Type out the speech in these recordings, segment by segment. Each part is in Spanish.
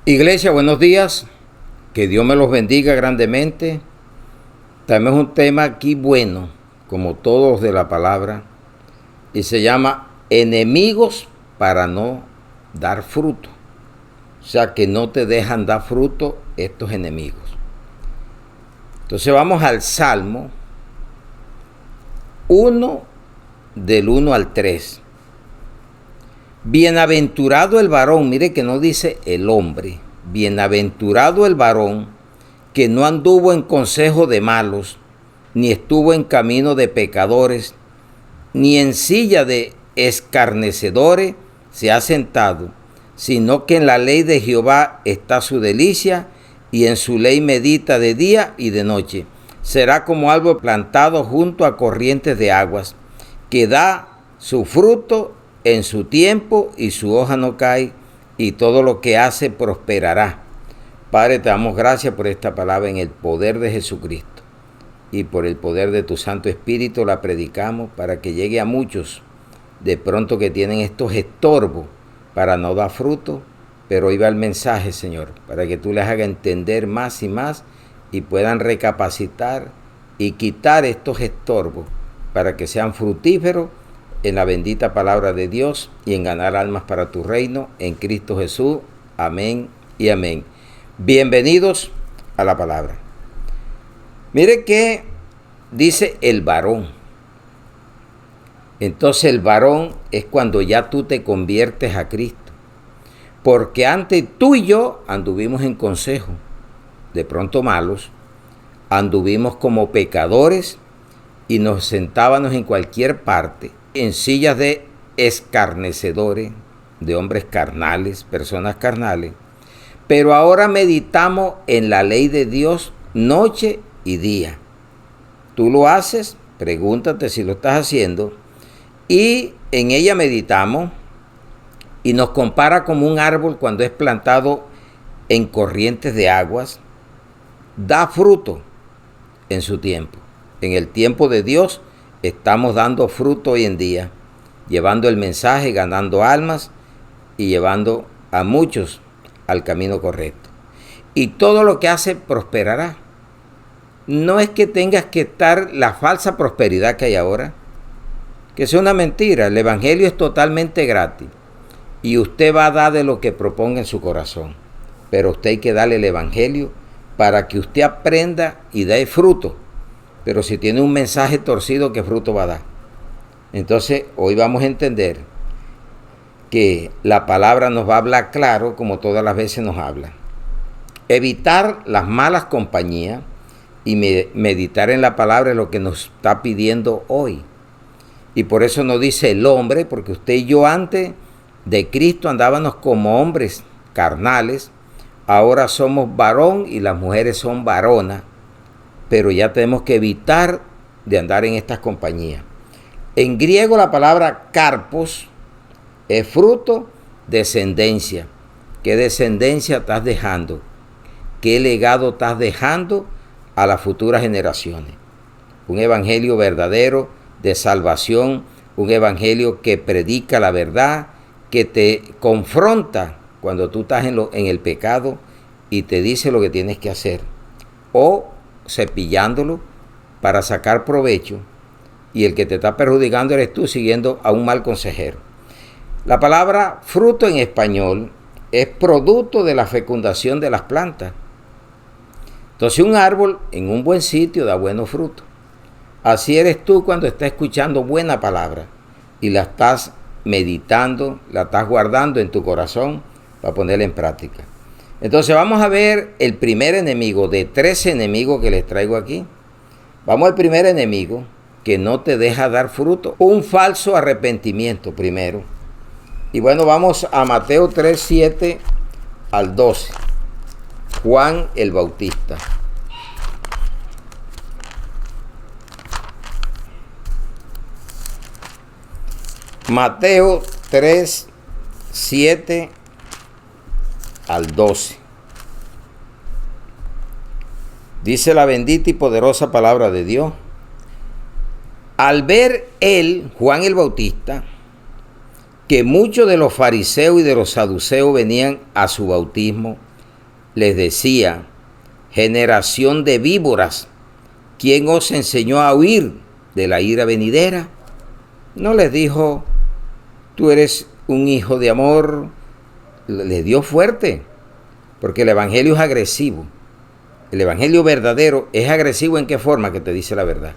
Iglesia, buenos días. Que Dios me los bendiga grandemente. Tenemos un tema aquí bueno, como todos de la palabra, y se llama enemigos para no dar fruto. O sea, que no te dejan dar fruto estos enemigos. Entonces vamos al Salmo 1, del 1 al 3. Bienaventurado el varón, mire que no dice el hombre, bienaventurado el varón que no anduvo en consejo de malos, ni estuvo en camino de pecadores, ni en silla de escarnecedores se ha sentado, sino que en la ley de Jehová está su delicia, y en su ley medita de día y de noche. Será como árbol plantado junto a corrientes de aguas, que da su fruto en su tiempo y su hoja no cae, y todo lo que hace prosperará. Padre, te damos gracias por esta palabra en el poder de Jesucristo y por el poder de tu Santo Espíritu la predicamos para que llegue a muchos de pronto que tienen estos estorbos para no dar fruto, pero hoy va el mensaje, Señor, para que tú les hagas entender más y más y puedan recapacitar y quitar estos estorbos para que sean fructíferos en la bendita palabra de Dios y en ganar almas para tu reino en Cristo Jesús. Amén y amén. Bienvenidos a la palabra. Mire que dice el varón. Entonces el varón es cuando ya tú te conviertes a Cristo. Porque antes tú y yo anduvimos en consejo, de pronto malos, anduvimos como pecadores y nos sentábamos en cualquier parte, en sillas de escarnecedores, de hombres carnales, personas carnales. Pero ahora meditamos en la ley de Dios noche y día. Tú lo haces, pregúntate si lo estás haciendo, y en ella meditamos y nos compara como un árbol cuando es plantado en corrientes de aguas, da fruto en su tiempo. En el tiempo de Dios estamos dando fruto hoy en día, llevando el mensaje, ganando almas y llevando a muchos al camino correcto. Y todo lo que hace prosperará. No es que tengas que estar la falsa prosperidad que hay ahora, que es una mentira. El evangelio es totalmente gratis y usted va a dar de lo que proponga en su corazón. Pero usted hay que darle el evangelio para que usted aprenda y dé fruto. Pero si tiene un mensaje torcido, ¿qué fruto va a dar? Entonces, hoy vamos a entender que la palabra nos va a hablar claro, como todas las veces nos habla. Evitar las malas compañías y meditar en la palabra es lo que nos está pidiendo hoy. Y por eso nos dice el hombre, porque usted y yo antes de Cristo andábamos como hombres carnales, ahora somos varón y las mujeres son varonas, pero ya tenemos que evitar de andar en estas compañías. En griego la palabra carpos es fruto, descendencia. ¿Qué descendencia estás dejando? ¿Qué legado estás dejando a las futuras generaciones? Un evangelio verdadero de salvación, un evangelio que predica la verdad, que te confronta cuando tú estás en el pecado y te dice lo que tienes que hacer, o cepillándolo para sacar provecho, y el que te está perjudicando eres tú siguiendo a un mal consejero. La palabra fruto en español es producto de la fecundación de las plantas. Entonces un árbol en un buen sitio da buenos frutos. Así eres tú cuando estás escuchando buena palabra y la estás meditando, la estás guardando en tu corazón para ponerla en práctica. Entonces vamos a ver el primer enemigo de 13 enemigos que les traigo aquí. Vamos al primer enemigo que no te deja dar fruto. Un falso arrepentimiento primero. Y bueno, vamos a Mateo 3, 7 al 12. Juan el Bautista. Mateo 3, 7 al 12. Dice la bendita y poderosa palabra de Dios. Al ver él, Juan el Bautista, que muchos de los fariseos y de los saduceos venían a su bautismo, les decía: generación de víboras, ¿quién os enseñó a huir de la ira venidera? No les dijo: tú eres un hijo de amor. Les dio fuerte, porque el evangelio es agresivo. El evangelio verdadero es agresivo. ¿En qué forma? Que te dice la verdad.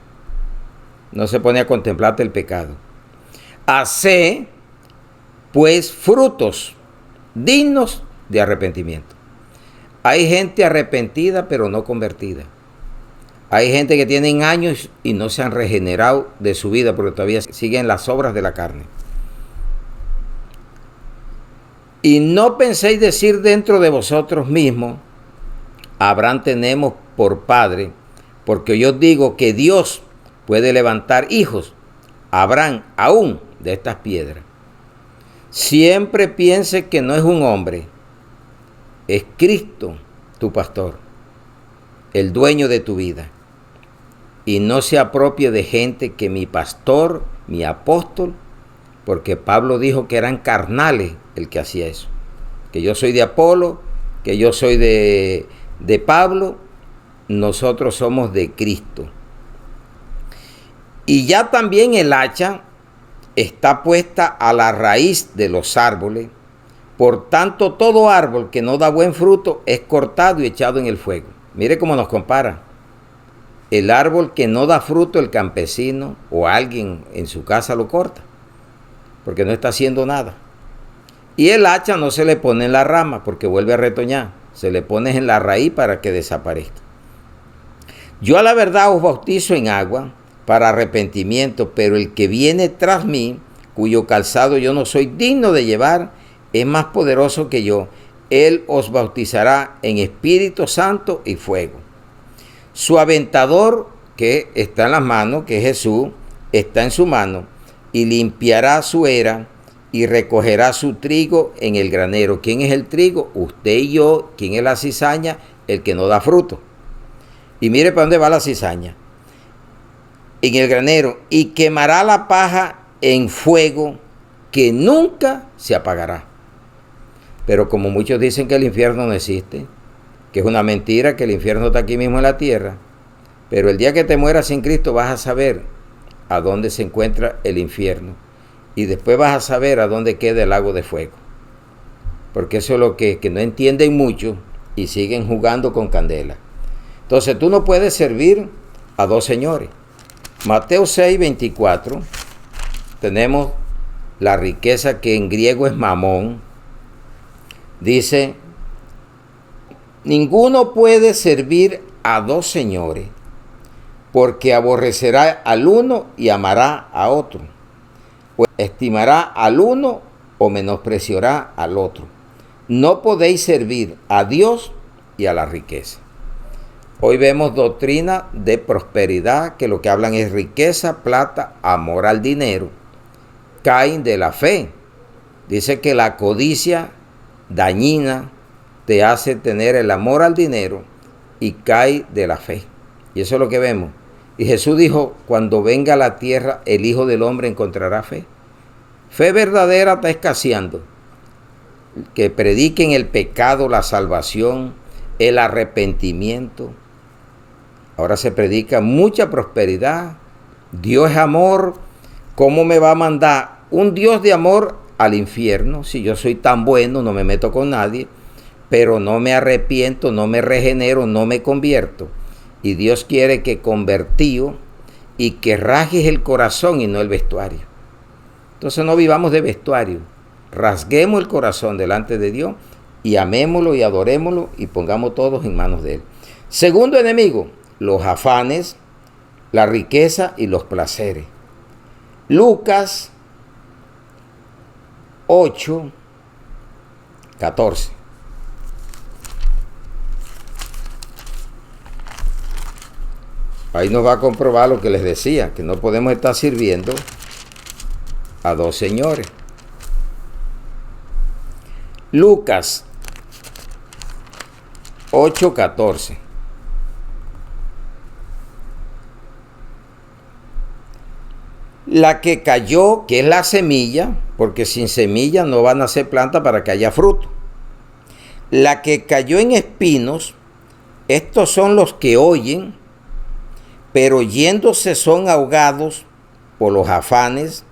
No se pone a contemplarte el pecado. Haced pues frutos dignos de arrepentimiento. Hay gente arrepentida pero no convertida. Hay gente que tienen años y no se han regenerado de su vida porque todavía siguen las obras de la carne. Y no penséis decir dentro de vosotros mismos: Abraham tenemos por padre, porque yo os digo que Dios puede levantar hijos a Abraham aún de estas piedras. Siempre piense que no es un hombre, es Cristo tu pastor, el dueño de tu vida. Y no se apropie de gente que mi pastor, mi apóstol, porque Pablo dijo que eran carnales el que hacía eso. Que yo soy de Apolo, que yo soy de Pablo, nosotros somos de Cristo. Y ya también el hacha está puesta a la raíz de los árboles. Por tanto, todo árbol que no da buen fruto es cortado y echado en el fuego. Mire cómo nos compara. El árbol que no da fruto, el campesino o alguien en su casa lo corta, porque no está haciendo nada. Y el hacha no se le pone en la rama porque vuelve a retoñar, se le pone en la raíz para que desaparezca. Yo a la verdad os bautizo en agua para arrepentimiento, pero el que viene tras mí, cuyo calzado yo no soy digno de llevar, es más poderoso que yo. Él os bautizará en Espíritu Santo y fuego. Su aventador, que está en las manos, que es Jesús, está en su mano, y limpiará su era y recogerá su trigo en el granero. ¿Quién es el trigo? Usted y yo. ¿Quién es la cizaña? El que no da fruto. Y mire para dónde va la cizaña. En el granero. Y quemará la paja en fuego que nunca se apagará. Pero como muchos dicen que el infierno no existe, que es una mentira, que el infierno está aquí mismo en la tierra, pero el día que te mueras sin Cristo vas a saber a dónde se encuentra el infierno y después vas a saber a dónde queda el lago de fuego, porque eso es lo que no entienden mucho y siguen jugando con candela. Entonces tú no puedes servir a dos señores. Mateo 6:24 tenemos la riqueza, que en griego es mamón. Dice: ninguno puede servir a dos señores, porque aborrecerá al uno y amará a otro, o estimará al uno o menospreciará al otro. No podéis servir a Dios y a la riqueza. Hoy vemos doctrina de prosperidad que lo que hablan es riqueza, plata, amor al dinero. Caen de la fe. Dice que la codicia dañina te hace tener el amor al dinero y cae de la fe. Y eso es lo que vemos. Y Jesús dijo: cuando venga a la tierra el Hijo del Hombre encontrará fe. Fe verdadera está escaseando. Que prediquen el pecado, la salvación, el arrepentimiento. Ahora se predica mucha prosperidad. Dios es amor. ¿Cómo me va a mandar un Dios de amor al infierno? Si yo soy tan bueno, no me meto con nadie, pero no me arrepiento, no me regenero, no me convierto. Y Dios quiere que convertido y que rasgues el corazón y no el vestuario. Entonces no vivamos de vestuario. Rasguemos el corazón delante de Dios y amémoslo y adorémoslo y pongamos todos en manos de Él. Segundo enemigo: los afanes, la riqueza y los placeres. Lucas 8:14. Ahí nos va a comprobar lo que les decía, que no podemos estar sirviendo a dos señores. Lucas 8:14. La que cayó, que es la semilla, porque sin semilla no van a hacer planta para que haya fruto. La que cayó en espinos, estos son los que oyen, pero yéndose son ahogados por los afanes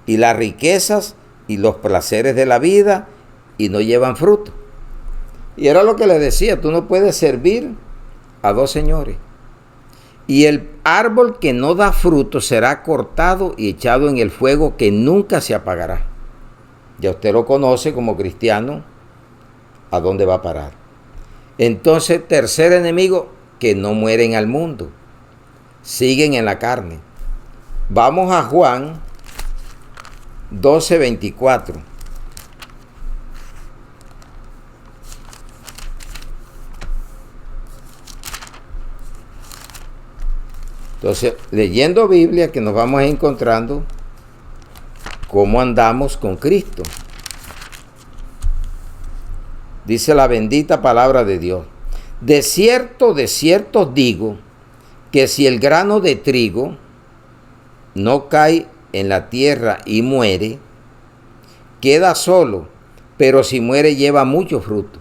y las riquezas y los placeres de la vida y no llevan fruto. Y era lo que le decía, tú no puedes servir a dos señores. Y el árbol que no da fruto será cortado y echado en el fuego que nunca se apagará. Ya usted lo conoce como cristiano, ¿a dónde va a parar? Entonces, tercer enemigo, que no mueren al mundo, siguen en la carne. Vamos a Juan 12:24. Entonces, leyendo Biblia, que nos vamos encontrando cómo andamos con Cristo. Dice la bendita palabra de Dios: de cierto os digo, que si el grano de trigo no cae en la tierra y muere, queda solo, pero si muere lleva mucho fruto.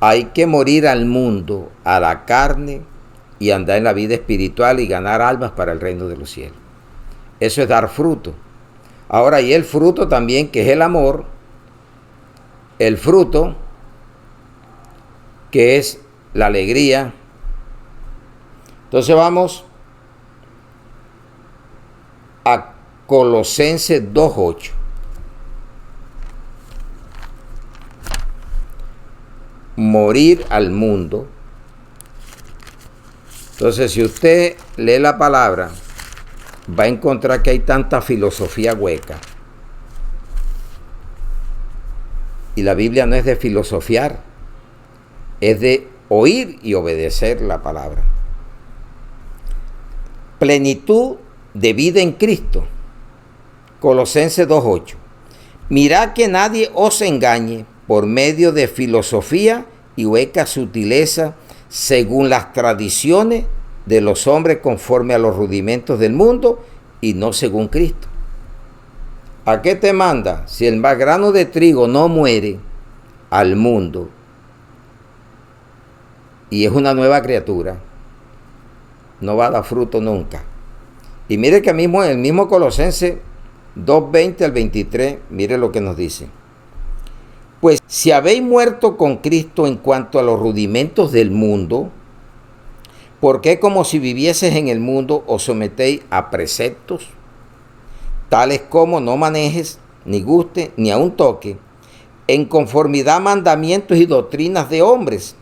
Hay que morir al mundo, a la carne, y andar en la vida espiritual y ganar almas para el reino de los cielos. Eso es dar fruto. Ahora, y el fruto también, que es el amor, el fruto, que es la alegría. Entonces vamos a Colosenses 2:8. Morir al mundo. Entonces, si usted lee la palabra, va a encontrar que hay tanta filosofía hueca. Y la Biblia no es de filosofiar, es de oír y obedecer la palabra. Plenitud de vida en Cristo. Colosenses 2:8. Mirad que nadie os engañe por medio de filosofía y hueca sutileza, según las tradiciones de los hombres conforme a los rudimentos del mundo y no según Cristo. ¿A qué te manda? Si el grano de trigo no muere al mundo y es una nueva criatura, no va a dar fruto nunca. Y mire que mismo en el mismo Colosenses 2:20 al 23, mire lo que nos dice. Pues si habéis muerto con Cristo en cuanto a los rudimentos del mundo, ¿por qué como si vivieses en el mundo os sometéis a preceptos, tales como no manejes, ni guste, ni aun toque, en conformidad a mandamientos y doctrinas de hombres,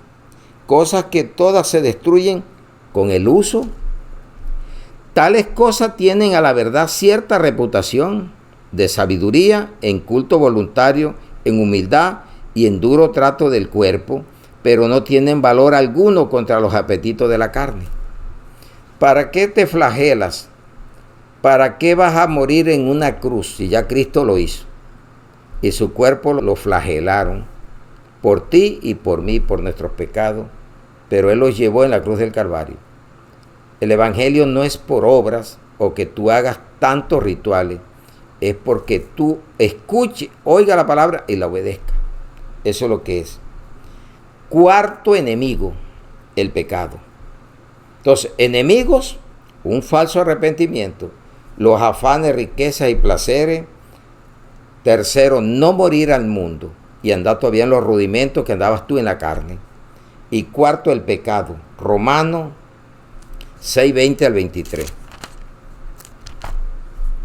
cosas que todas se destruyen con el uso? Tales cosas tienen a la verdad cierta reputación de sabiduría, en culto voluntario, en humildad y en duro trato del cuerpo, pero no tienen valor alguno contra los apetitos de la carne. ¿Para qué te flagelas? ¿Para qué vas a morir en una cruz si ya Cristo lo hizo? Y su cuerpo lo flagelaron por ti y por mí, por nuestros pecados, pero Él los llevó en la cruz del Calvario. El Evangelio no es por obras o que tú hagas tantos rituales, es porque tú escuches, oiga la palabra y la obedezca. Eso es lo que es. Cuarto enemigo, el pecado. Entonces, enemigos, un falso arrepentimiento, los afanes, riquezas y placeres. Tercero, no morir al mundo y andar todavía en los rudimentos que andabas tú en la carne. Y cuarto, el pecado. Romanos 6:20 al 23.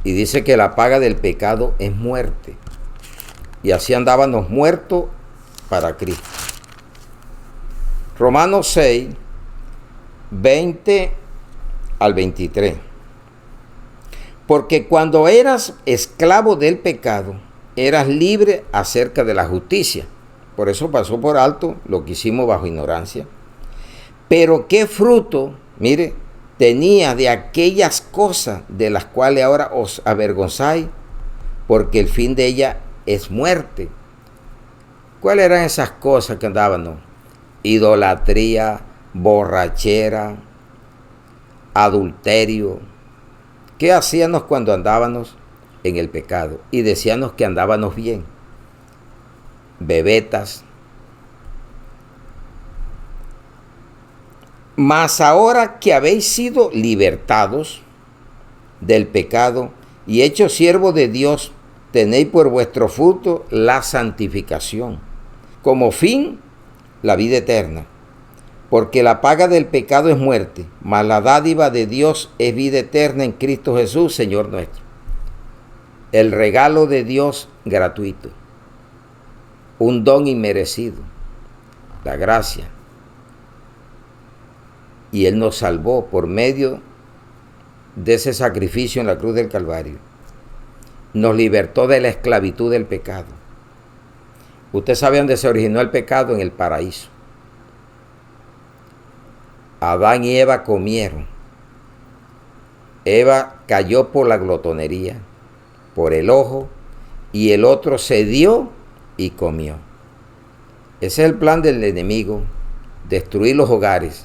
Y dice que la paga del pecado es muerte. Y así andábamos muertos para Cristo. Romanos 6:20 al 23. Porque cuando eras esclavo del pecado, eras libre acerca de la justicia. Por eso pasó por alto lo que hicimos bajo ignorancia. Pero qué fruto, mire, tenía de aquellas cosas de las cuales ahora os avergonzáis, porque el fin de ella es muerte. ¿Cuáles eran esas cosas que andábamos? Idolatría, borrachera, adulterio. ¿Qué hacíamos cuando andábamos en el pecado? Y decíamos que andábamos bien. Bebetas, Mas ahora que habéis sido libertados del pecado y hechos siervos de Dios, tenéis por vuestro fruto la santificación, como fin la vida eterna. Porque la paga del pecado es muerte, mas la dádiva de Dios es vida eterna en Cristo Jesús, Señor nuestro. El regalo de Dios gratuito, un don inmerecido, la gracia. Y Él nos salvó por medio de ese sacrificio en la cruz del Calvario. Nos libertó de la esclavitud del pecado. Usted sabe dónde se originó el pecado: en el paraíso. Adán y Eva comieron. Eva cayó por la glotonería, por el ojo, y el otro cedió y comió. Ese es el plan del enemigo: destruir los hogares,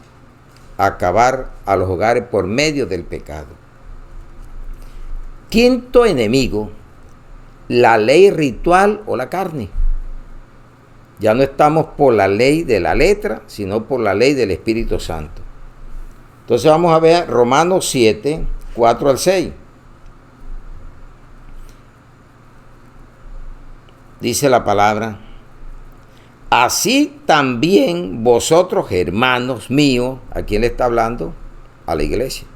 acabar a los hogares por medio del pecado. Quinto enemigo: la ley ritual o la carne. Ya no estamos por la ley de la letra, sino por la ley del Espíritu Santo. Entonces vamos a ver Romanos 7, 4 al 6. Dice la palabra: así también vosotros, hermanos míos, ¿a quién le está hablando? A la iglesia.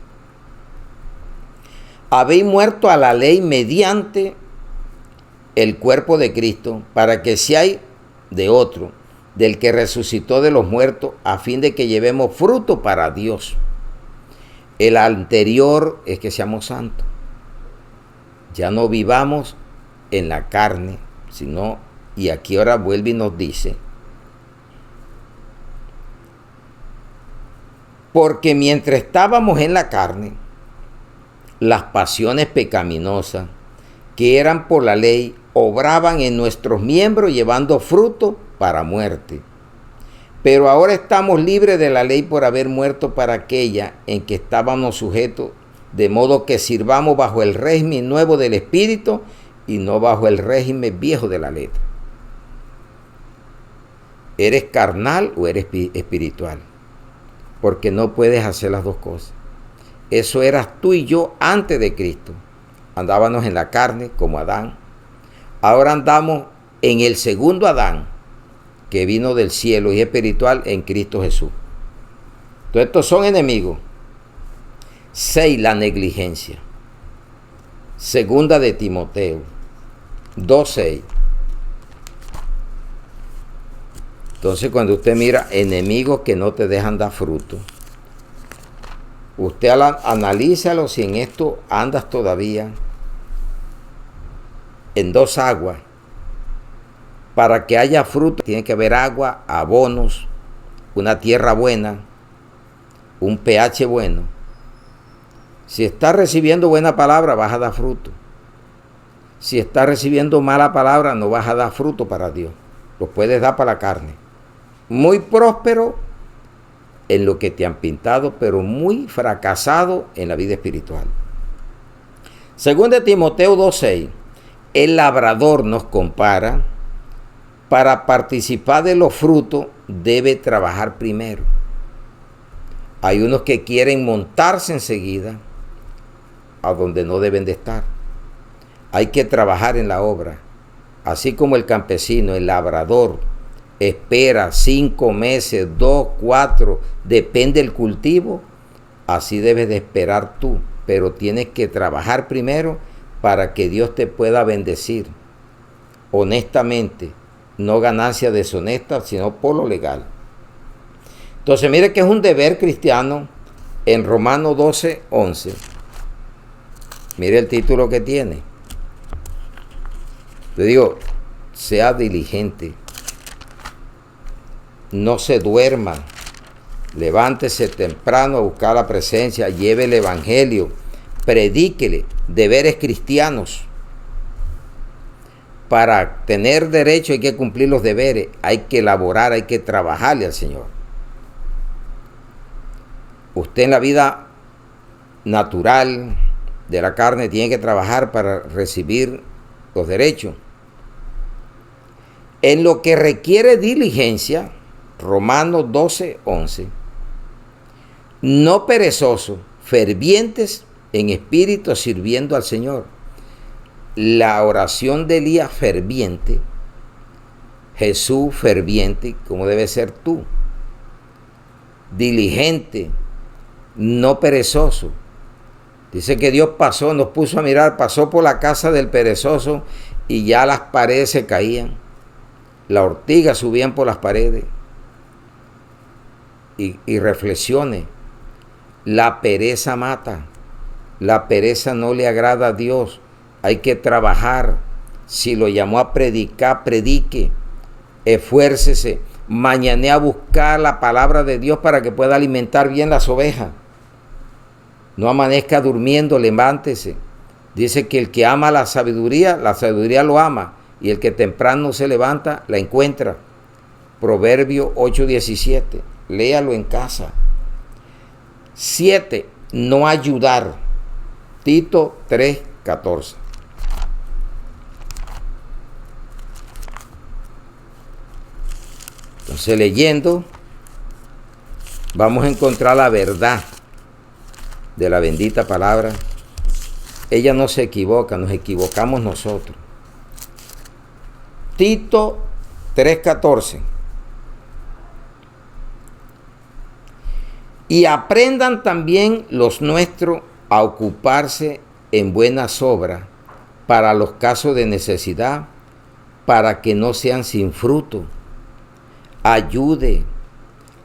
Habéis muerto a la ley mediante el cuerpo de Cristo, para que seáis de otro, del que resucitó de los muertos, a fin de que llevemos fruto para Dios. El anterior es que seamos santos. Ya no vivamos en la carne, sino, y aquí ahora vuelve y nos dice: porque mientras estábamos en la carne, las pasiones pecaminosas que eran por la ley obraban en nuestros miembros, llevando fruto para muerte. Pero ahora estamos libres de la ley por haber muerto para aquella en que estábamos sujetos, de modo que sirvamos bajo el régimen nuevo del Espíritu y no bajo el régimen viejo de la letra. ¿Eres carnal o eres espiritual? Porque no puedes hacer las dos cosas. Eso eras tú y yo antes de Cristo. Andábamos en la carne como Adán. Ahora andamos en el segundo Adán, que vino del cielo y es espiritual, en Cristo Jesús. Entonces estos son enemigos. 6. La negligencia. Segunda de Timoteo 2:6. Entonces cuando usted mira enemigos que no te dejan dar fruto, usted analízalo si en esto andas todavía en dos aguas. Para que haya fruto tiene que haber agua, abonos, una tierra buena, un pH bueno. Si estás recibiendo buena palabra, vas a dar fruto. Si estás recibiendo mala palabra, no vas a dar fruto para Dios. Los puedes dar para la carne. Muy próspero en lo que te han pintado, pero muy fracasado en la vida espiritual. Según de Timoteo 2:6, el labrador nos compara: para participar de los frutos debe trabajar primero. Hay unos que quieren montarse enseguida a donde no deben de estar. Hay que trabajar en la obra. Así como el campesino, el labrador, espera 5 meses, 2, 4, depende del cultivo, así debes de esperar tú. Pero tienes que trabajar primero para que Dios te pueda bendecir honestamente. No ganancia deshonesta, sino por lo legal. Entonces mire que es un deber cristiano en Romanos 12:11. Mire el título que tiene. Le digo, sea diligente, no se duerma, levántese temprano a buscar la presencia, lleve el evangelio, predíquele, deberes cristianos. Para tener derecho hay que cumplir los deberes, hay que elaborar, hay que trabajarle al Señor. Usted en la vida natural de la carne tiene que trabajar para recibir los derechos. En lo que requiere diligencia, Romanos 12:11, no perezosos, fervientes en espíritu sirviendo al Señor. La oración de Elías ferviente, Jesús ferviente, como debe ser tú. Diligente, no perezoso. Dice que Dios pasó, nos puso a mirar, pasó por la casa del perezoso y ya las paredes se caían. Las ortigas subían por las paredes. Y reflexione, la pereza mata. La pereza no le agrada a Dios. Hay que trabajar. Si lo llamó a predicar, predique. Esfuércese. Mañane a buscar la palabra de Dios para que pueda alimentar bien las ovejas. No amanezca durmiendo, levántese. Dice que el que ama la sabiduría lo ama. Y el que temprano se levanta, la encuentra. Proverbio 8:17. Léalo en casa. 7. No ayudar. Tito 3:14. Entonces, leyendo, vamos a encontrar la verdad de la bendita palabra. Ella no se equivoca, nos equivocamos nosotros. Tito 3:14. Y aprendan también los nuestros a ocuparse en buenas obras para los casos de necesidad, para que no sean sin fruto. Ayude.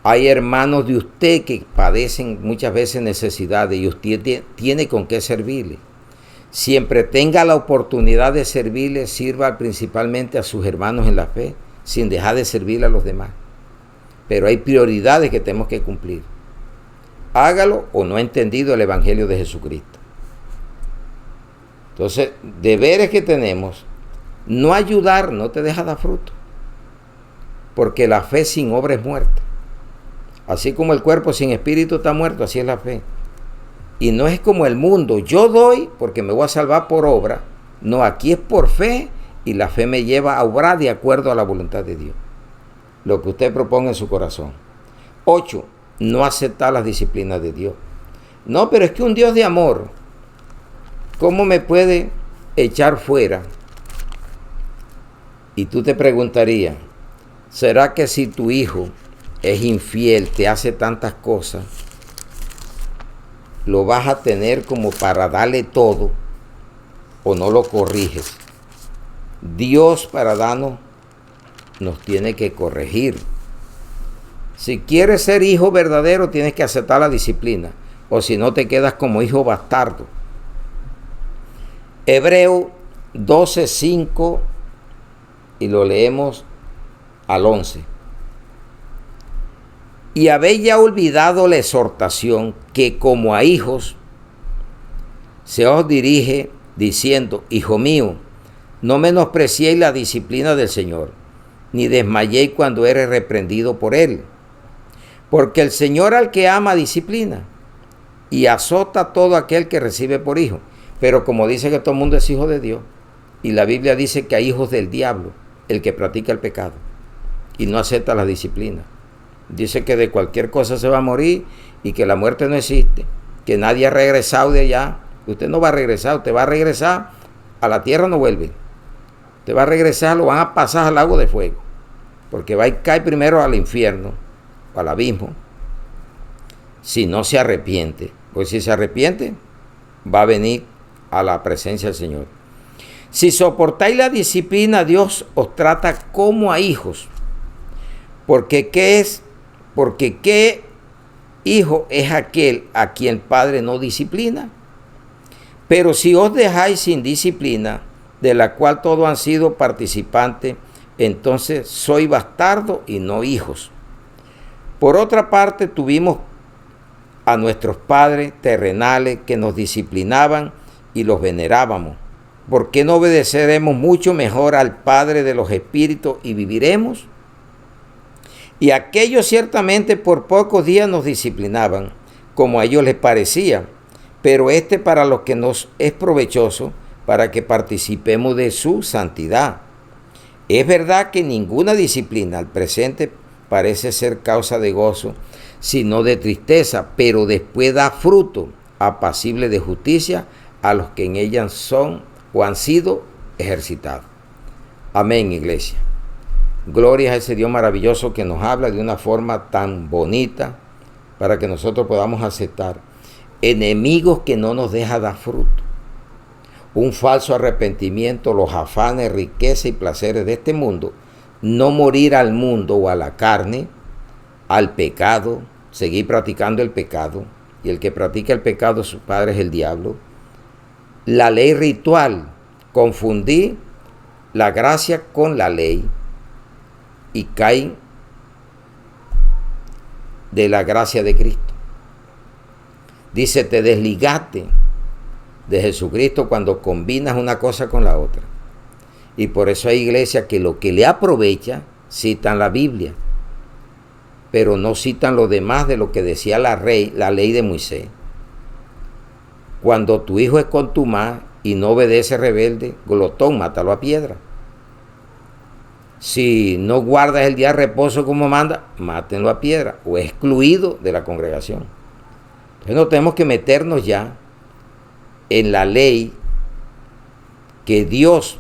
Hay hermanos de usted que padecen muchas veces necesidades y usted tiene con qué servirle. Siempre tenga la oportunidad de servirle, sirva principalmente a sus hermanos en la fe, sin dejar de servirle a los demás. Pero hay prioridades que tenemos que cumplir. Hágalo o no ha entendido el Evangelio de Jesucristo. Entonces, deberes que tenemos, no ayudar no te deja dar fruto. Porque la fe sin obra es muerta. Así como el cuerpo sin espíritu está muerto, así es la fe. Y no es como el mundo, yo doy porque me voy a salvar por obra. No, aquí es por fe y la fe me lleva a obrar de acuerdo a la voluntad de Dios. Lo que usted proponga en su corazón. 8. No aceptar las disciplinas de Dios. No, pero es que un Dios de amor, ¿cómo me puede echar fuera? Y tú te preguntarías, ¿será que si tu hijo es infiel, te hace tantas cosas, lo vas a tener como para darle todo o no lo corriges? Dios para darnos nos tiene que corregir. Si quieres ser hijo verdadero, tienes que aceptar la disciplina, o si no te quedas como hijo bastardo. Hebreo 12:5 y lo leemos al 11. Y habéis ya olvidado la exhortación que como a hijos se os dirige diciendo, hijo mío, no menospreciéis la disciplina del Señor, ni desmayéis cuando eres reprendido por Él. Porque el Señor al que ama disciplina y azota a todo aquel que recibe por hijo. Pero como dice que todo el mundo es hijo de Dios, y la Biblia dice que hay hijos del diablo, el que practica el pecado y no acepta la disciplina. Dice que de cualquier cosa se va a morir y que la muerte no existe, que nadie ha regresado de allá. Usted no va a regresar, usted va a regresar a la tierra, no vuelve. Usted va a regresar, lo van a pasar al lago de fuego, porque va a caer primero al infierno, al abismo, si no se arrepiente. Pues si se arrepiente, va a venir a la presencia del Señor. Si soportáis la disciplina, Dios os trata como a hijos. Porque ¿qué hijo es aquel a quien el Padre no disciplina? Pero si os dejáis sin disciplina, de la cual todos han sido participantes, entonces sois bastardos y no hijos. Por otra parte, tuvimos a nuestros padres terrenales que nos disciplinaban y los venerábamos. ¿Por qué no obedeceremos mucho mejor al Padre de los Espíritus y viviremos? Y aquellos ciertamente por pocos días nos disciplinaban, como a ellos les parecía, pero para los que nos es provechoso, para que participemos de su santidad. Es verdad que ninguna disciplina al presente parece ser causa de gozo, sino de tristeza, pero después da fruto apacible de justicia a los que en ella son o han sido ejercitados. Amén, iglesia. Gloria a ese Dios maravilloso que nos habla de una forma tan bonita para que nosotros podamos aceptar enemigos que no nos deja dar fruto. Un falso arrepentimiento, los afanes, riqueza y placeres de este mundo, no morir al mundo o a la carne, al pecado, seguir practicando el pecado, y el que practica el pecado, su padre es el diablo. La ley ritual, confundir la gracia con la ley y caen de la gracia de Cristo. Dice, te desligaste de Jesucristo cuando combinas una cosa con la otra. Y por eso hay iglesias que lo que le aprovecha, citan la Biblia, pero no citan lo demás de lo que decía la ley de Moisés. Cuando tu hijo es contumaz y no obedece, rebelde, glotón, mátalo a piedra. Si no guardas el día de reposo como manda, mátenlo a piedra o excluido de la congregación. Entonces no tenemos que meternos ya en la ley que Dios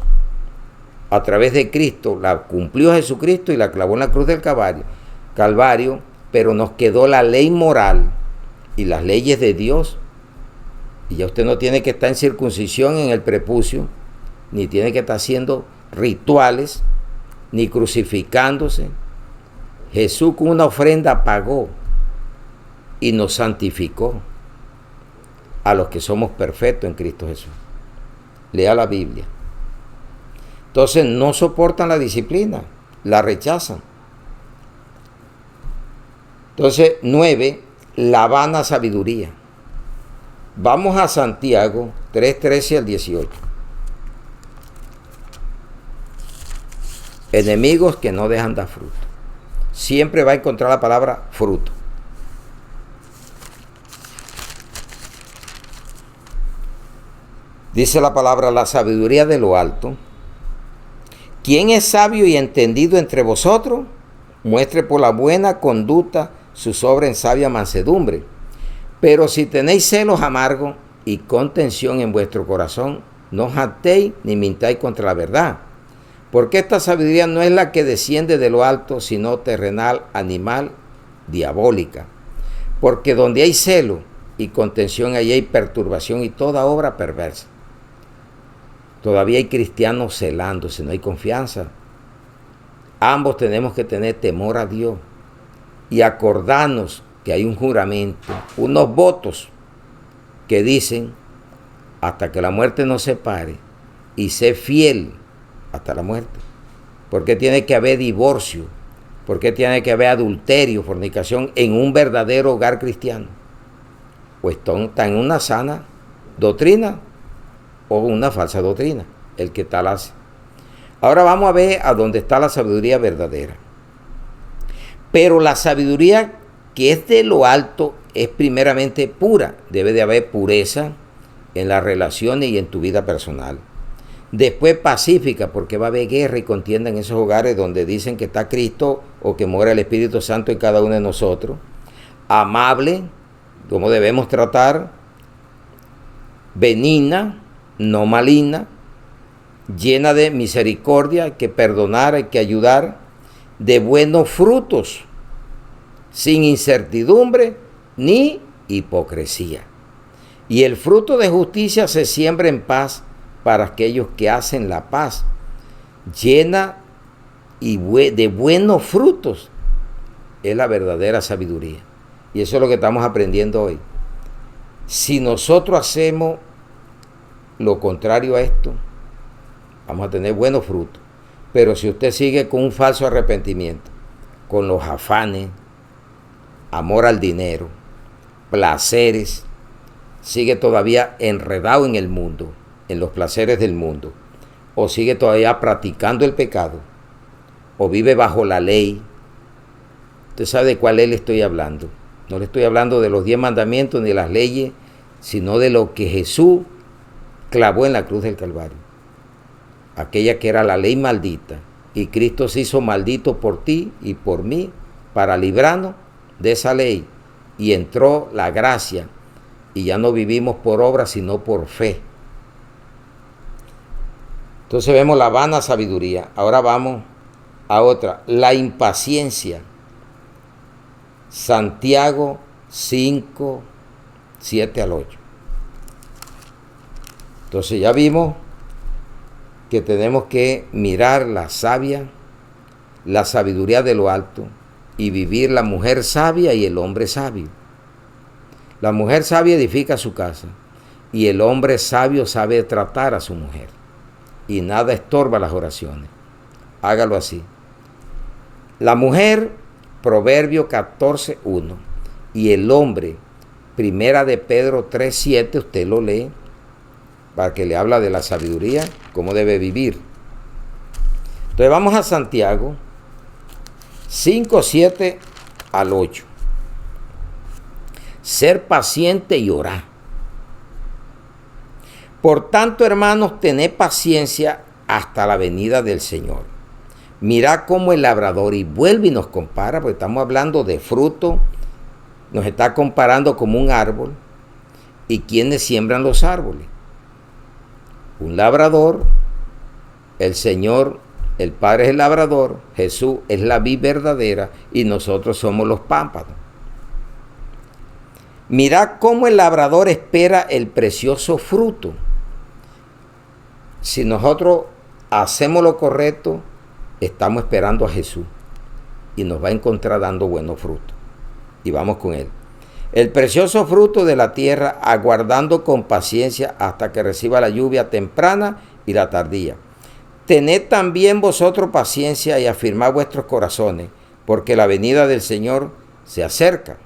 a través de Cristo la cumplió Jesucristo y la clavó en la cruz del Calvario, pero nos quedó la ley moral y las leyes de Dios. Y ya usted no tiene que estar en circuncisión en el prepucio, ni tiene que estar haciendo rituales, ni crucificándose. Jesús con una ofrenda pagó y nos santificó a los que somos perfectos en Cristo Jesús. Lea la Biblia. Entonces no soportan la disciplina, la rechazan. Entonces, 9, la vana sabiduría. Vamos a Santiago 3:13 al 18. Enemigos que no dejan dar fruto. Siempre va a encontrar la palabra fruto. Dice la palabra, la sabiduría de lo alto. ¿Quién es sabio y entendido entre vosotros? Muestre por la buena conducta sus obras en sabia mansedumbre. Pero si tenéis celos amargos y contención en vuestro corazón, no jactéis ni mintáis contra la verdad. Porque esta sabiduría no es la que desciende de lo alto, sino terrenal, animal, diabólica. Porque donde hay celo y contención, ahí hay perturbación y toda obra perversa. Todavía hay cristianos celándose, no hay confianza. Ambos tenemos que tener temor a Dios y acordarnos que hay un juramento, unos votos que dicen, hasta que la muerte nos separe, y sé fiel hasta la muerte. ¿Por qué tiene que haber divorcio? ¿Por qué tiene que haber adulterio, fornicación en un verdadero hogar cristiano? O está en una sana doctrina o una falsa doctrina, el que tal hace. Ahora vamos a ver a dónde está la sabiduría verdadera. Pero la sabiduría que es de lo alto es primeramente pura. Debe de haber pureza en las relaciones y en tu vida personal. Después pacífica, porque va a haber guerra y contienda en esos hogares donde dicen que está Cristo o que mora el Espíritu Santo en cada uno de nosotros. Amable, como debemos tratar. Benigna, no maligna. Llena de misericordia, que perdonar, que ayudar. De buenos frutos, sin incertidumbre ni hipocresía. Y el fruto de justicia se siembra en paz para aquellos que hacen la paz. Llena y de buenos frutos es la verdadera sabiduría. Y eso es lo que estamos aprendiendo hoy. Si nosotros hacemos lo contrario a esto, vamos a tener buenos frutos. Pero si usted sigue con un falso arrepentimiento, con los afanes, amor al dinero, placeres, sigue todavía enredado en el mundo, en los placeres del mundo, o sigue todavía practicando el pecado, o vive bajo la ley. Usted sabe de cuál ley le estoy hablando. No le estoy hablando de los 10 mandamientos ni de las leyes, sino de lo que Jesús clavó en la cruz del Calvario. Aquella que era la ley maldita, y Cristo se hizo maldito por ti y por mí para librarnos de esa ley y entró la gracia y ya no vivimos por obra sino por fe. Entonces vemos la vana sabiduría. Ahora vamos a otra, la impaciencia. Santiago 5, 7 al 8. Entonces ya vimos que tenemos que mirar la sabiduría de lo alto y vivir la mujer sabia y el hombre sabio. La mujer sabia edifica su casa y el hombre sabio sabe tratar a su mujer y nada estorba las oraciones. Hágalo así. La mujer, Proverbio 14:1, y el hombre, Primera de Pedro 3:7, usted lo lee para que le habla de la sabiduría, cómo debe vivir. Entonces vamos a Santiago 5:7 al 8. Ser paciente y orar. Por tanto, hermanos, tened paciencia hasta la venida del Señor. Mirad cómo el labrador, y vuelve y nos compara, porque estamos hablando de fruto, nos está comparando como un árbol. ¿Y quiénes siembran los árboles? Un labrador, el Señor, el Padre es el labrador, Jesús es la vid verdadera y nosotros somos los pámpanos. Mirad cómo el labrador espera el precioso fruto. Si nosotros hacemos lo correcto, estamos esperando a Jesús y nos va a encontrar dando buenos frutos. Y vamos con él. El precioso fruto de la tierra, aguardando con paciencia hasta que reciba la lluvia temprana y la tardía. Tened también vosotros paciencia y afirmad vuestros corazones, porque la venida del Señor se acerca.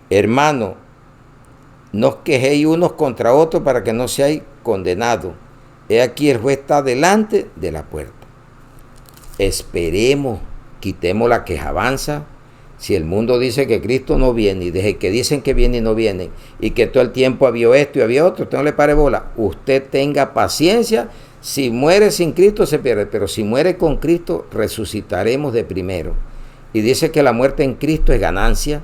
Hermano, no os quejéis unos contra otros para que no seáis condenados. He aquí el juez está delante de la puerta. Esperemos, quitemos la quejabanza. Si el mundo dice que Cristo no viene, y desde que dicen que viene y no viene, y que todo el tiempo había esto y había otro, usted no le pare bola. Usted tenga paciencia. Si muere sin Cristo se pierde, pero si muere con Cristo resucitaremos de primero. Y dice que la muerte en Cristo es ganancia,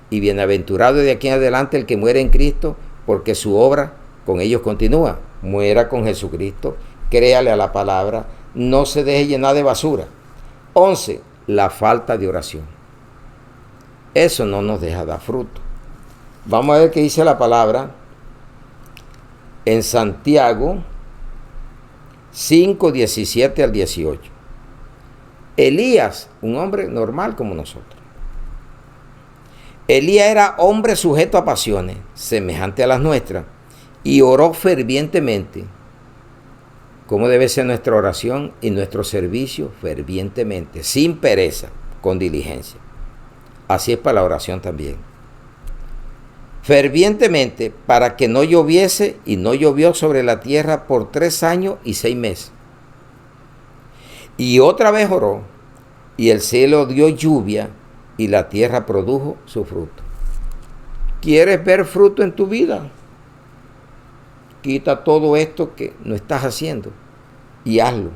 y bienaventurado de aquí en adelante el que muere en Cristo, porque su obra con ellos continúa. Muera con Jesucristo, créale a la palabra, no se deje llenar de basura. 11. La falta de oración. Eso no nos deja dar fruto. Vamos a ver qué dice la palabra en Santiago 5, 17 al 18. Elías, un hombre normal como nosotros. Elías era hombre sujeto a pasiones, semejante a las nuestras, y oró fervientemente. ¿Cómo debe ser nuestra oración y nuestro servicio? Fervientemente, sin pereza, con diligencia. Así es para la oración también. Fervientemente, para que no lloviese, y no llovió sobre la tierra por 3 años y 6 meses. Y otra vez oró, y el cielo dio lluvia, y la tierra produjo su fruto. ¿Quieres ver fruto en tu vida? Quita todo esto que no estás haciendo y hazlo.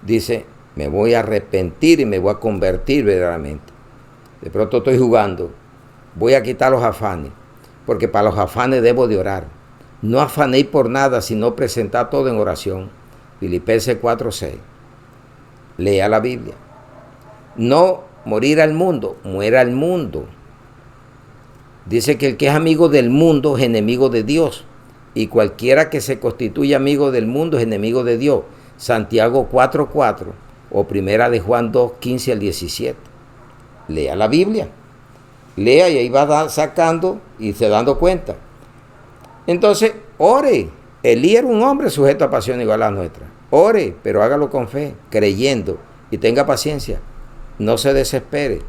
Dice, me voy a arrepentir y me voy a convertir verdaderamente. De pronto estoy jugando, voy a quitar los afanes, porque para los afanes debo de orar. No afanéis por nada, sino presentar todo en oración. Filipenses 4:6. Lea la Biblia. No morir al mundo, muera al mundo. Dice que el que es amigo del mundo es enemigo de Dios. Y cualquiera que se constituya amigo del mundo es enemigo de Dios. Santiago 4:4 o Primera de Juan 2:15 al 17. Lea la Biblia. Lea y ahí va sacando y se dando cuenta. Entonces, ore. Elías era un hombre sujeto a pasión igual a la nuestra. Ore, pero hágalo con fe, creyendo y tenga paciencia. No se desespere.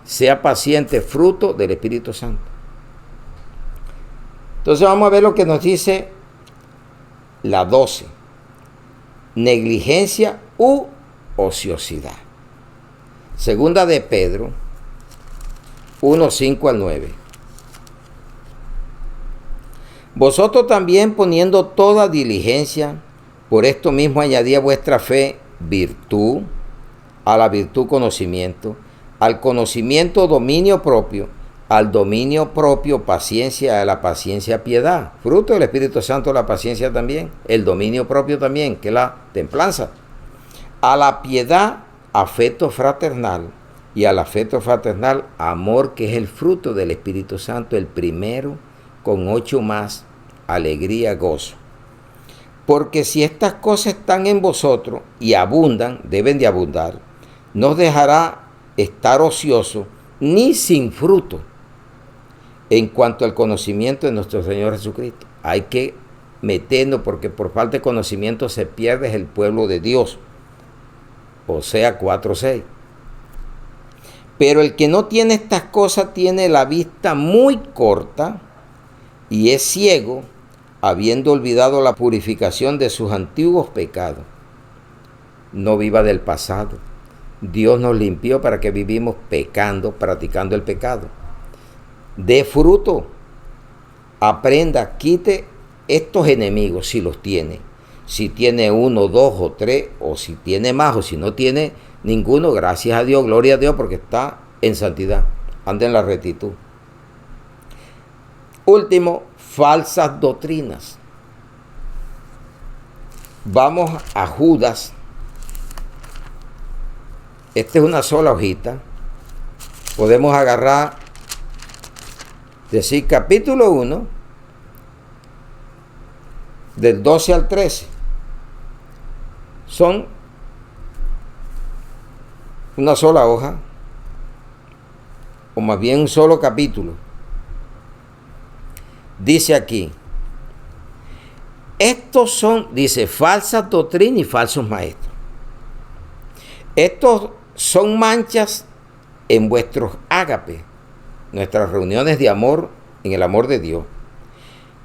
Sea paciente, fruto del Espíritu Santo. Entonces vamos a ver lo que nos dice la 12. Negligencia u ociosidad. Segunda de Pedro 1:5 al 9. Vosotros también, poniendo toda diligencia, por esto mismo añadid a vuestra fe virtud, a la virtud conocimiento, Al conocimiento, dominio propio. Al dominio propio, paciencia. A la paciencia, piedad. Fruto del Espíritu Santo, la paciencia también. El dominio propio también, que es la templanza. A la piedad, afecto fraternal. Y al afecto fraternal, amor, que es el fruto del Espíritu Santo, el primero, con 8 más, alegría, gozo. Porque si estas cosas están en vosotros y abundan, deben de abundar, no os dejará estar ocioso ni sin fruto en cuanto al conocimiento de nuestro Señor Jesucristo. Hay que meternos, porque por falta de conocimiento se pierde el pueblo de Dios. Osea 4:6. Pero el que no tiene estas cosas tiene la vista muy corta y es ciego, habiendo olvidado la purificación de sus antiguos pecados. No viva del pasado. Dios nos limpió para que vivimos pecando, practicando el pecado. Dé fruto. Aprenda, quite estos enemigos si los tiene. Si tiene 1, 2 o 3, o si tiene más, o si no tiene ninguno, gracias a Dios, gloria a Dios, porque está en santidad. Anda en la rectitud. Último, falsas doctrinas. Vamos a Judas. Esta es una sola hojita. Podemos agarrar, decir capítulo 1, del 12 al 13. Son una sola hoja, o más bien un solo capítulo. Dice aquí, estos son, dice, falsas doctrinas y falsos maestros. Estos son manchas en vuestros ágapes, nuestras reuniones de amor, en el amor de Dios,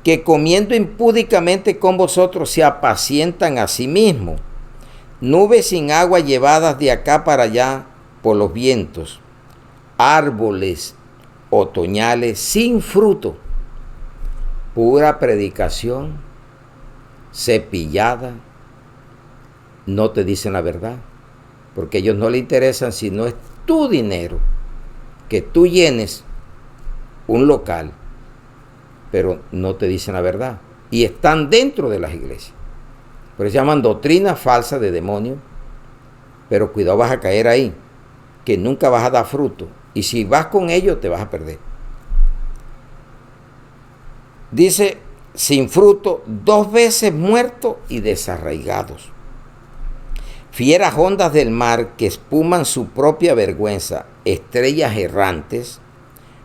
que comiendo impúdicamente con vosotros se apacientan a sí mismos, nubes sin agua llevadas de acá para allá por los vientos, árboles otoñales sin fruto, pura predicación, cepillada, no te dicen la verdad, porque a ellos no les interesan si no es tu dinero, que tú llenes un local, pero no te dicen la verdad, y están dentro de las iglesias. Por eso se llaman doctrinas falsas de demonios, pero cuidado, vas a caer ahí, que nunca vas a dar fruto, y si vas con ellos te vas a perder. Dice, sin fruto, 2 veces muertos y desarraigados. Fieras ondas del mar que espuman su propia vergüenza, estrellas errantes,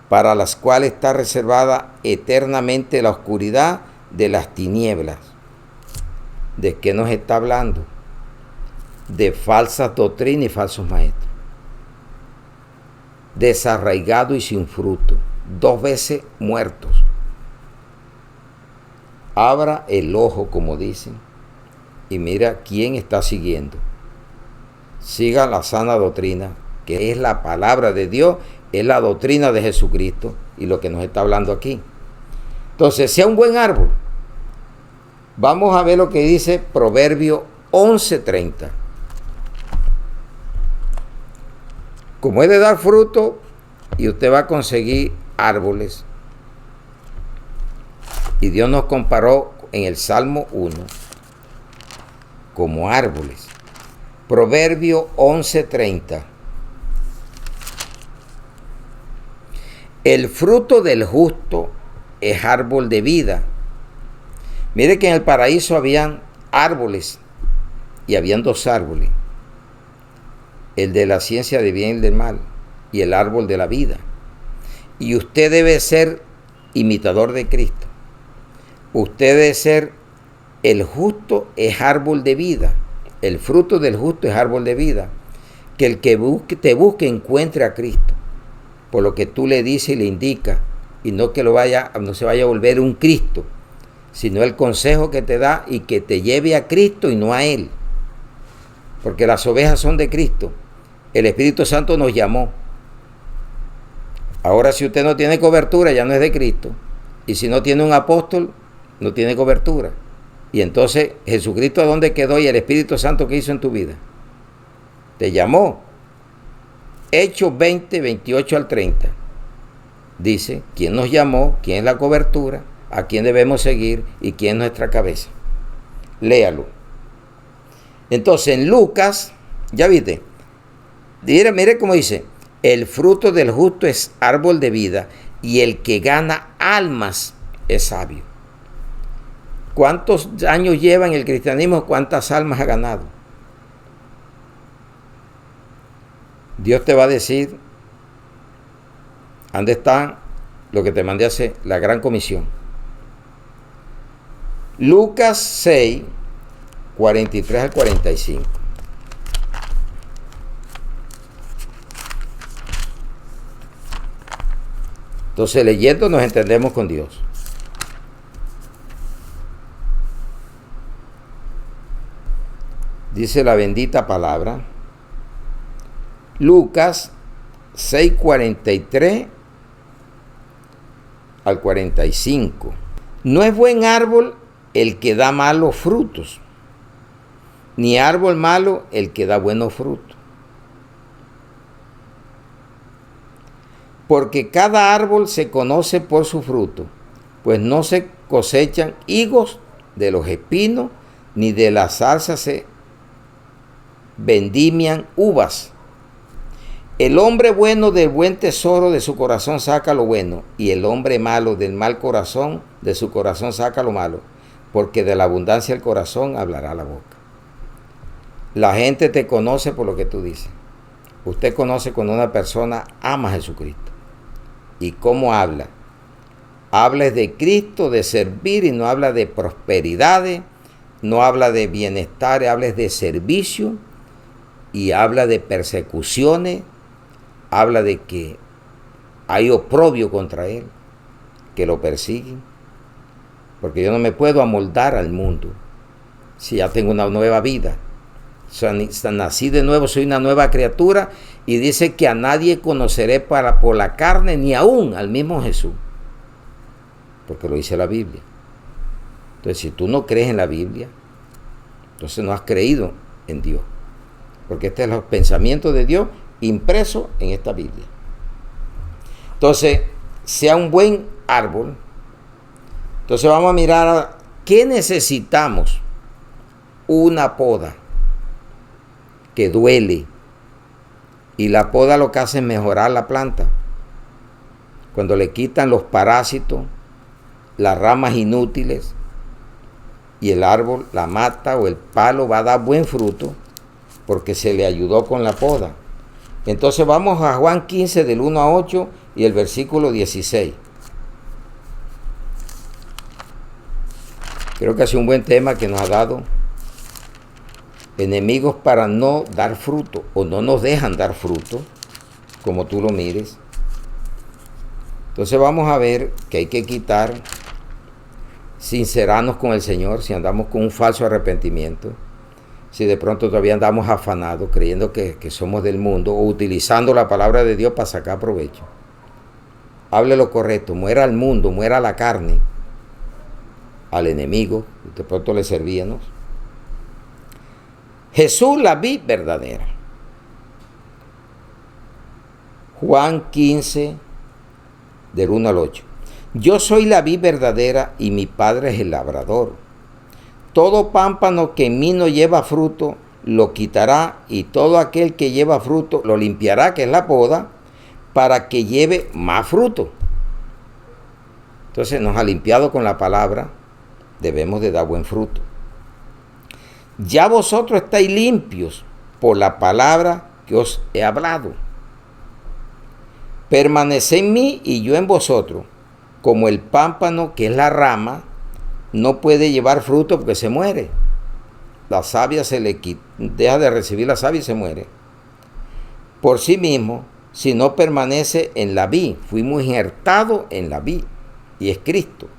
para las cuales está reservada eternamente la oscuridad de las tinieblas. ¿De qué nos está hablando? De falsas doctrinas y falsos maestros. Desarraigado y sin fruto, 2 veces muertos. Abra el ojo, como dicen, y mira quién está siguiendo. Siga la sana doctrina, que es la palabra de Dios, es la doctrina de Jesucristo y lo que nos está hablando aquí. Entonces, sea un buen árbol. Vamos a ver lo que dice Proverbio 11:30. Como es de dar fruto, y usted va a conseguir árboles. Y Dios nos comparó en el Salmo 1 como árboles. Proverbio 11:30. El fruto del justo es árbol de vida. Mire que en el paraíso habían árboles, y habían 2 árboles. El de la ciencia del bien y del mal, y el árbol de la vida. Y usted debe ser imitador de Cristo. Usted debe ser, el justo es árbol de vida. El fruto del justo es árbol de vida. Que el que te busque encuentre a Cristo, por lo que tú le dices y le indicas, y no que no se vaya a volver un Cristo, sino el consejo que te da y que te lleve a Cristo y no a Él. Porque las ovejas son de Cristo. El Espíritu Santo nos llamó. Ahora, si usted no tiene cobertura, ya no es de Cristo. Y si no tiene un apóstol, no tiene cobertura. Y entonces, ¿Jesucristo a dónde quedó? Y el Espíritu Santo, ¿qué hizo en tu vida? Te llamó. Hechos 20, 28 al 30. Dice quién nos llamó, quién es la cobertura, a quién debemos seguir y quién es nuestra cabeza. Léalo. Entonces en Lucas, ya viste, mire cómo dice, el fruto del justo es árbol de vida y el que gana almas es sabio. ¿Cuántos años lleva en el cristianismo? ¿Cuántas almas ha ganado? Dios te va a decir, ¿dónde está lo que te mandé a hacer? La gran comisión. Lucas 6, 43 al 45. Entonces, leyendo nos entendemos con Dios. Dice la bendita palabra. Lucas 6, 43 al 45. No es buen árbol el que da malos frutos, ni árbol malo el que da buenos frutos. Porque cada árbol se conoce por su fruto, pues no se cosechan higos de los espinos, ni de la zarza se vendimian uvas. El hombre bueno del buen tesoro de su corazón saca lo bueno, y el hombre malo del mal corazón de su corazón saca lo malo, porque de la abundancia del corazón hablará la boca. La gente te conoce por lo que tú dices. Usted conoce cuando una persona ama a Jesucristo. ¿Y cómo habla? Habla de Cristo, de servir, y no habla de prosperidades, no habla de bienestar, habla de servicio, y habla de persecuciones, habla de que hay oprobio contra él, que lo persiguen, porque yo no me puedo amoldar al mundo si ya tengo una nueva vida. O sea, nací de nuevo, soy una nueva criatura, y dice que a nadie conoceré por la carne, ni aún al mismo Jesús, porque lo dice la Biblia. Entonces, si tú no crees en la Biblia, entonces no has creído en Dios, porque este es los pensamientos de Dios impresos en esta Biblia. Entonces, sea un buen árbol. Entonces vamos a mirar qué necesitamos. Una poda que duele, y la poda lo que hace es mejorar la planta. Cuando le quitan los parásitos, las ramas inútiles, y el árbol, la mata o el palo va a dar buen fruto porque se le ayudó con la poda. Entonces vamos a Juan 15 del 1 a 8 y el versículo 16. Creo que ha sido un buen tema que nos ha dado. Enemigos para no dar fruto, o no nos dejan dar fruto, como tú lo mires. Entonces vamos a ver que hay que quitar, sincerarnos con el Señor si andamos con un falso arrepentimiento, si de pronto todavía andamos afanados, creyendo que somos del mundo, o utilizando la palabra de Dios para sacar provecho. Hable lo correcto, muera al mundo, muera a la carne, al enemigo, de pronto le servíamos. Jesús, la vid verdadera. Juan 15, del 1 al 8. Yo soy la vid verdadera y mi Padre es el labrador. Todo pámpano que en mí no lleva fruto, lo quitará, y todo aquel que lleva fruto, lo limpiará, que es la poda, para que lleve más fruto. Entonces nos ha limpiado con la palabra, debemos de dar buen fruto. Ya vosotros estáis limpios por la palabra que os he hablado. Permaneced en mí y yo en vosotros, como el pámpano, que es la rama, no puede llevar fruto porque se muere. La savia se le deja de recibir la savia y se muere. Por sí mismo, si no permanece en la vid, fuimos injertados en la vid, y es Cristo.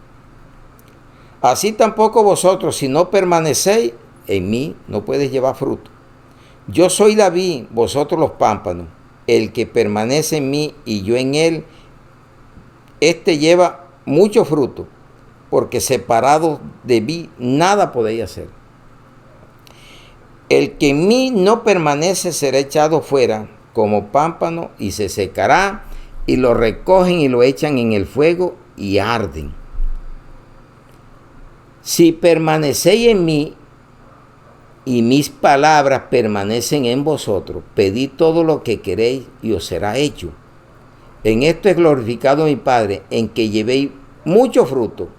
Así tampoco vosotros, si no permanecéis en mí, no puedes llevar fruto. Yo soy la vid, vosotros los pámpanos. El que permanece en mí y yo en él, este lleva mucho fruto, porque separado de mí nada podéis hacer. El que en mí no permanece será echado fuera como pámpano y se secará, y lo recogen y lo echan en el fuego y arden. Si permanecéis en mí y mis palabras permanecen en vosotros, pedid todo lo que queréis y os será hecho. En esto es glorificado mi Padre, en que llevéis mucho fruto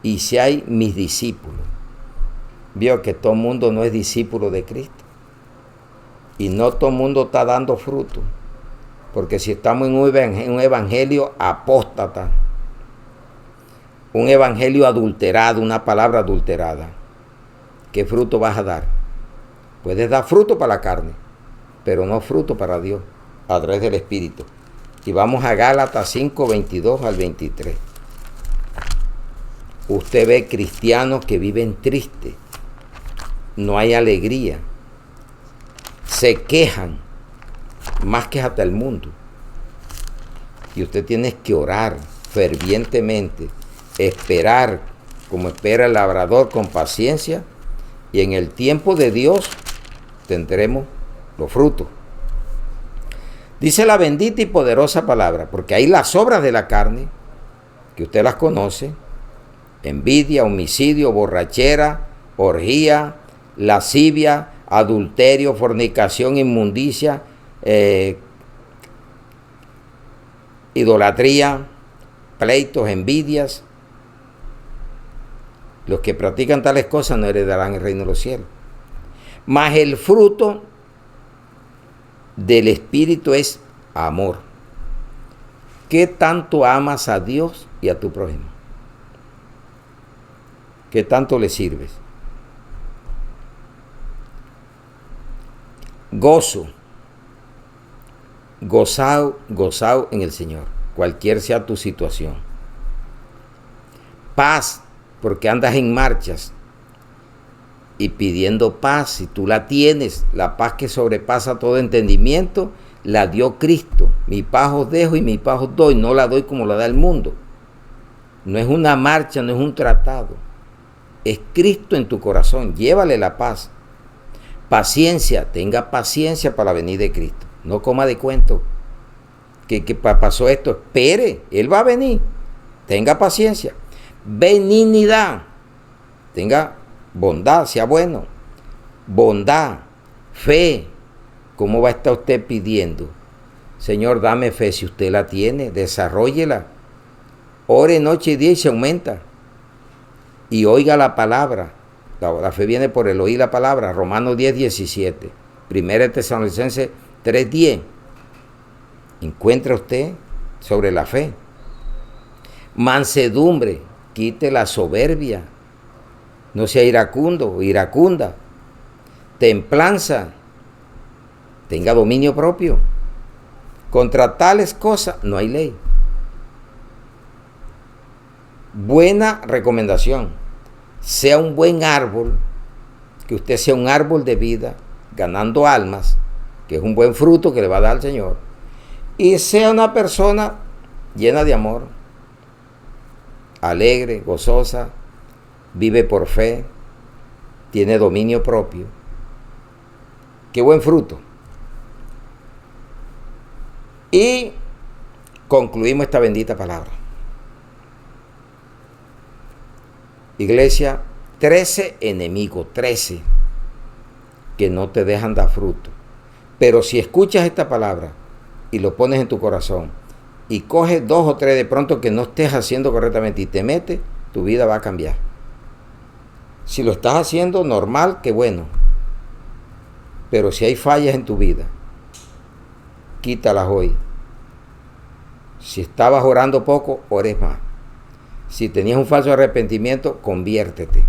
y seáis mis discípulos. Vio que todo el mundo no es discípulo de Cristo. Y no todo el mundo está dando fruto. Porque si estamos en un evangelio apóstata, un evangelio adulterado, una palabra adulterada, ¿qué fruto vas a dar? Puedes dar fruto para la carne, pero no fruto para Dios, a través del Espíritu. Y vamos a Gálatas 5, 22 al 23. Usted ve cristianos que viven tristes, no hay alegría, se quejan más que hasta el mundo. Y usted tiene que orar fervientemente, esperar como espera el labrador con paciencia, y en el tiempo de Dios tendremos los frutos. Dice la bendita y poderosa palabra, porque hay las obras de la carne, que usted las conoce: envidia, homicidio, borrachera, orgía, lascivia, adulterio, fornicación, inmundicia, idolatría, pleitos, envidias. Los que practican tales cosas no heredarán el reino de los cielos. Mas el fruto del Espíritu es amor. ¿Qué tanto amas a Dios y a tu prójimo? ¿Qué tanto le sirves? Gozo. Gozao en el Señor, cualquier sea tu situación. Paz, porque andas en marchas y pidiendo paz. Si tú la tienes, la paz que sobrepasa todo entendimiento, la dio Cristo. Mi paz os dejo y mi paz os doy, no la doy como la da el mundo. No es una marcha, no es un tratado. Es Cristo en tu corazón, llévale la paz. Paciencia, tenga paciencia para la venida de Cristo. No coma de cuento que pasó esto. Espere, Él va a venir. Tenga paciencia. Benignidad. Tenga bondad, sea bueno. Bondad, fe. ¿Cómo va a estar usted pidiendo? Señor, dame fe. Si usted la tiene, desarróllela. Ore noche y día y se aumenta. Y oiga la palabra. La fe viene por el oír la palabra. Romanos 10, 17. 1 Tesalonicenses 3, 10. Encuentra usted sobre la fe. Mansedumbre. Quite la soberbia. No sea iracundo o iracunda. Templanza. Tenga dominio propio. Contra tales cosas no hay ley. Buena recomendación. Sea un buen árbol, que usted sea un árbol de vida, ganando almas, que es un buen fruto que le va a dar el Señor, y sea una persona llena de amor, alegre, gozosa, vive por fe, tiene dominio propio. Qué buen fruto. Y concluimos esta bendita palabra. Iglesia, 13 enemigos, 13 que no te dejan dar fruto. Pero si escuchas esta palabra y lo pones en tu corazón y coges 2 o 3 de pronto que no estés haciendo correctamente y te metes, tu vida va a cambiar. Si lo estás haciendo normal, qué bueno. Pero si hay fallas en tu vida, quítalas hoy. Si estabas orando poco, ores más. Si tenías un falso arrepentimiento, conviértete,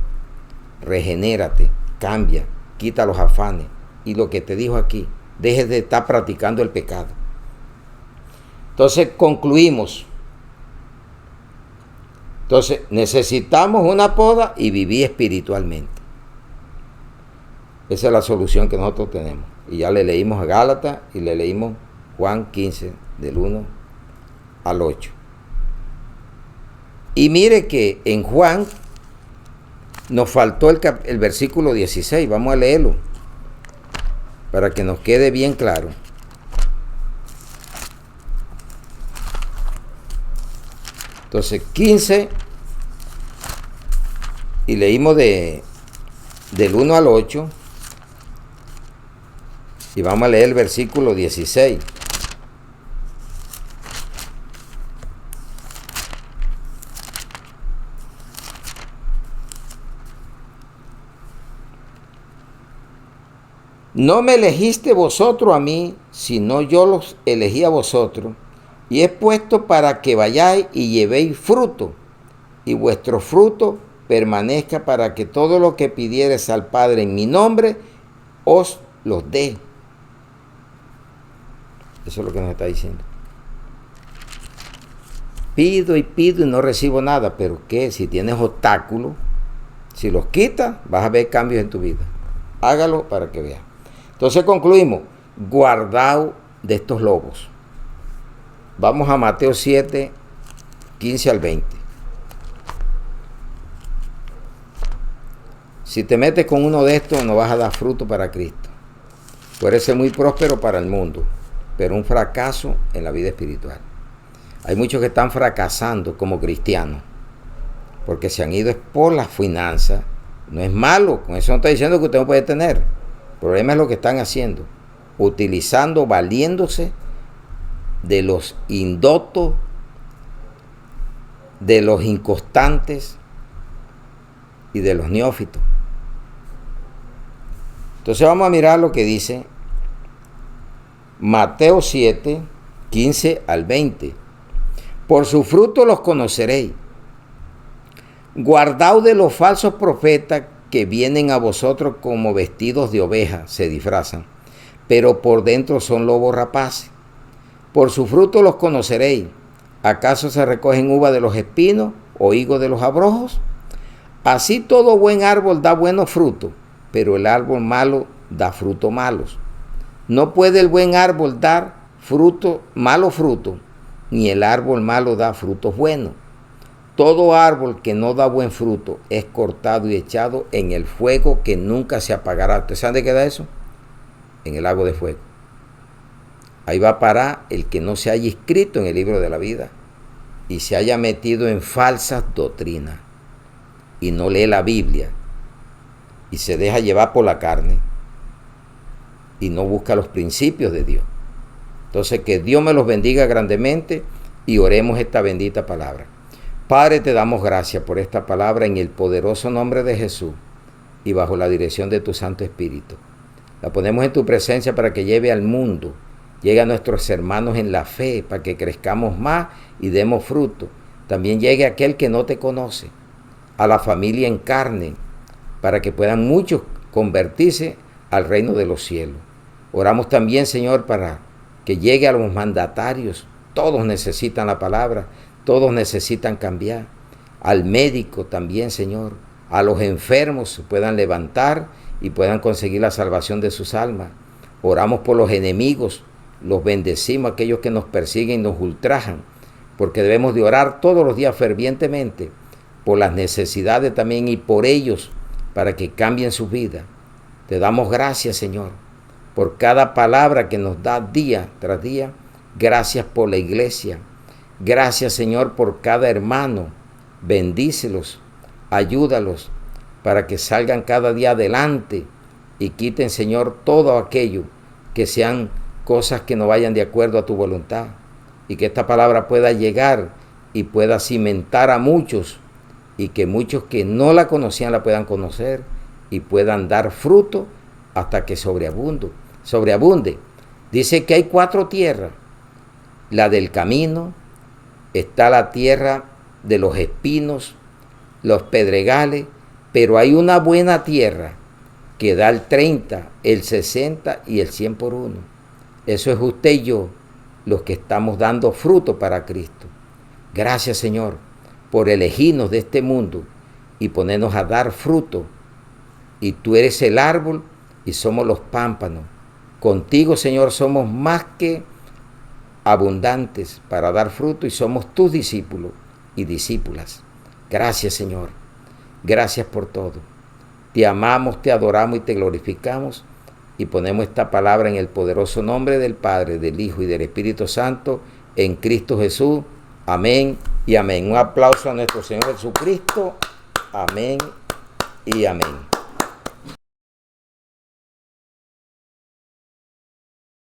regenérate, cambia, quita los afanes. Y lo que te dijo aquí, dejes de estar practicando el pecado. Entonces concluimos. Entonces necesitamos una poda y vivir espiritualmente. Esa es la solución que nosotros tenemos. Y ya le leímos a Gálatas y le leímos Juan 15, del 1 al 8. Y mire que en Juan nos faltó el versículo 16. Vamos a leerlo para que nos quede bien claro. Entonces, 15, y leímos del 1 al 8, y vamos a leer el versículo 16. No me elegiste vosotros a mí, sino yo los elegí a vosotros, y he puesto para que vayáis y llevéis fruto, y vuestro fruto permanezca, para que todo lo que pidiereis al Padre en mi nombre, os los dé. Eso es lo que nos está diciendo. Pido y pido y no recibo nada, pero ¿qué? Si tienes obstáculos, si los quitas, vas a ver cambios en tu vida. Hágalo para que veas. Entonces concluimos, guardaos de estos lobos. Vamos a Mateo 7, 15 al 20. Si te metes con uno de estos, no vas a dar fruto para Cristo. Puedes ser muy próspero para el mundo, pero un fracaso en la vida espiritual. Hay muchos que están fracasando como cristianos, porque se han ido por las finanzas. No es malo, con eso no estoy diciendo que usted no puede tener. El problema es lo que están haciendo, utilizando, valiéndose de los indotos, de los inconstantes y de los neófitos. Entonces vamos a mirar lo que dice Mateo 7, 15 al 20. Por su fruto los conoceréis. Guardaos de los falsos profetas que vienen a vosotros como vestidos de oveja, se disfrazan, pero por dentro son lobos rapaces. Por su fruto los conoceréis. ¿Acaso se recogen uvas de los espinos o higos de los abrojos? Así todo buen árbol da buenos frutos, pero el árbol malo da frutos malos. No puede el buen árbol dar malo fruto, ni el árbol malo da frutos buenos. Todo árbol que no da buen fruto es cortado y echado en el fuego que nunca se apagará. ¿Ustedes saben de qué da eso? En el lago de fuego. Ahí va a parar el que no se haya inscrito en el libro de la vida y se haya metido en falsas doctrinas y no lee la Biblia y se deja llevar por la carne y no busca los principios de Dios. Entonces, que Dios me los bendiga grandemente y oremos esta bendita palabra. Padre, te damos gracias por esta palabra en el poderoso nombre de Jesús y bajo la dirección de tu Santo Espíritu. La ponemos en tu presencia para que lleve al mundo, llegue a nuestros hermanos en la fe, para que crezcamos más y demos fruto. También llegue aquel que no te conoce, a la familia en carne, para que puedan muchos convertirse al reino de los cielos. Oramos también, Señor, para que llegue a los mandatarios. Todos necesitan la palabra, todos necesitan cambiar. Al médico también, Señor. A los enfermos se puedan levantar y puedan conseguir la salvación de sus almas. Oramos por los enemigos, los bendecimos, aquellos que nos persiguen y nos ultrajan, porque debemos de orar todos los días fervientemente por las necesidades también y por ellos, para que cambien su vida. Te damos gracias, Señor, por cada palabra que nos da día tras día. Gracias por la iglesia. Gracias, Señor, por cada hermano. Bendícelos, ayúdalos para que salgan cada día adelante y quiten, Señor, todo aquello que sean cosas que no vayan de acuerdo a tu voluntad, y que esta palabra pueda llegar y pueda cimentar a muchos, y que muchos que no la conocían la puedan conocer y puedan dar fruto hasta que sobreabunde. Dice que hay 4 tierras: la del camino, está la tierra de los espinos, los pedregales, pero hay una buena tierra que da el 30, el 60 y el 100 por uno. Eso es usted y yo, los que estamos dando fruto para Cristo. Gracias, Señor, por elegirnos de este mundo y ponernos a dar fruto. Y tú eres el árbol y somos los pámpanos. Contigo, Señor, somos más que abundantes para dar fruto y somos tus discípulos y discípulas. Gracias, Señor. Gracias por todo. Te amamos, te adoramos y te glorificamos, y ponemos esta palabra en el poderoso nombre del Padre, del Hijo y del Espíritu Santo, en Cristo Jesús. Amén y amén. Un aplauso a nuestro Señor Jesucristo. Amén y amén.